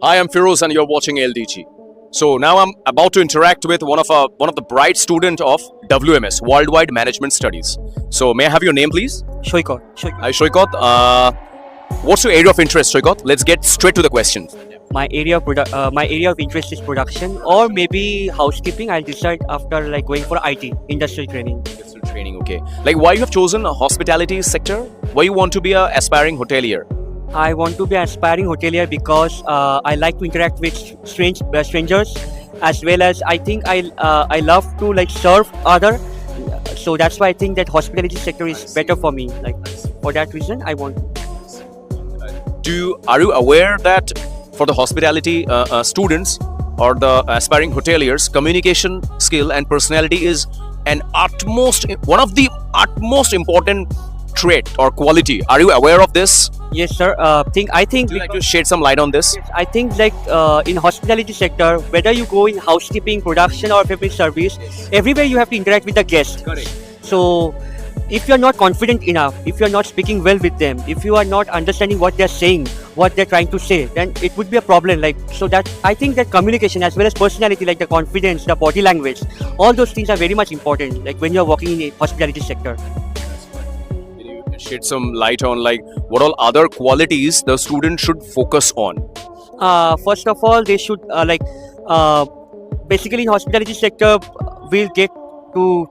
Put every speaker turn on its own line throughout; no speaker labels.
Hi, I'm Firoz and you're watching LDG. So now I'm about to interact with one of the bright student of WMS, Worldwide Management Studies. So may I have your name, please?
Shoykot.
Hi, Shoykot. What's your area of interest, Shoykot? Let's get straight to the questions.
My area of interest is production or maybe housekeeping. I'll decide after like going for IT industrial training.
Industrial training, okay. Like why you have chosen a hospitality sector? Why you want to be a aspiring hotelier?
I want to be an aspiring hotelier because I like to interact with strangers, as well as I think I love to like serve other. So that's why I think that hospitality sector is better for me. Like for that reason, I want.
Are you aware that for the hospitality students or the aspiring hoteliers, communication skill and personality is one of the utmost important trait or quality? Are you aware of this?
Yes, sir. I think
Would you like to shed some light on this?
I think like in hospitality sector, whether you go in housekeeping, production or public service, everywhere you have to interact with the guest.
Correct.
So if you're not confident enough, if you're not speaking well with them, if you are not understanding what they're saying, what they're trying to say, then it would be a problem. Like so that I think that communication as well as personality, like the confidence, the body language, all those things are very much important. Like when you're working in a hospitality sector.
Can you shed some light on like what all other qualities the student should focus on?
First of all, they should basically in hospitality sector we'll get to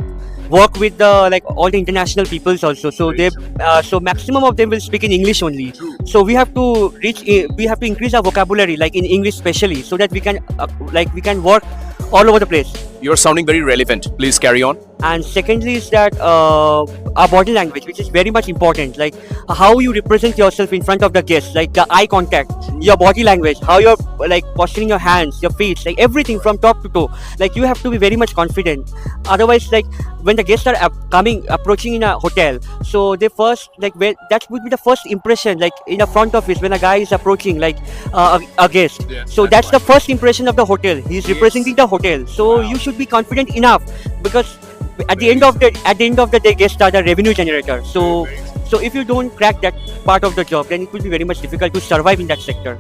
work with the like all the international peoples also. So so maximum of them will speak in English only. So we have to increase our vocabulary like in English especially, so that we can work all over the place.
You're sounding very relevant. Please carry on.
And secondly is that our body language, which is very much important, like how you represent yourself in front of the guests, like the eye contact, your body language, how you're like posturing your hands, your feet, like everything from top to toe. Like you have to be very much confident. Otherwise, like when the guests are approaching in a hotel, so they first that would be the first impression, like in a front office when a guy is approaching like a guest.
Yes,
So that's the first impression of the hotel. He's representing the hotel. So you should be confident enough, because at the end of the day, guests are the revenue generator. So if you don't crack that part of the job, then it will be very much difficult to survive in that sector.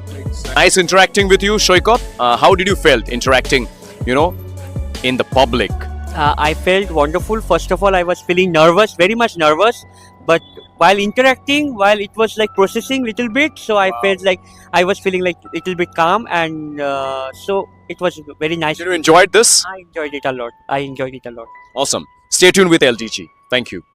Nice interacting with you, Shoykot. How did you felt interacting, in the public?
I felt wonderful. First of all, I was feeling nervous, very much nervous. But while interacting, while it was like processing little bit, so I felt like I was feeling like little bit calm, and so it was very nice.
Did you enjoy this?
I enjoyed it a lot.
Awesome. Stay tuned with LTG. Thank you.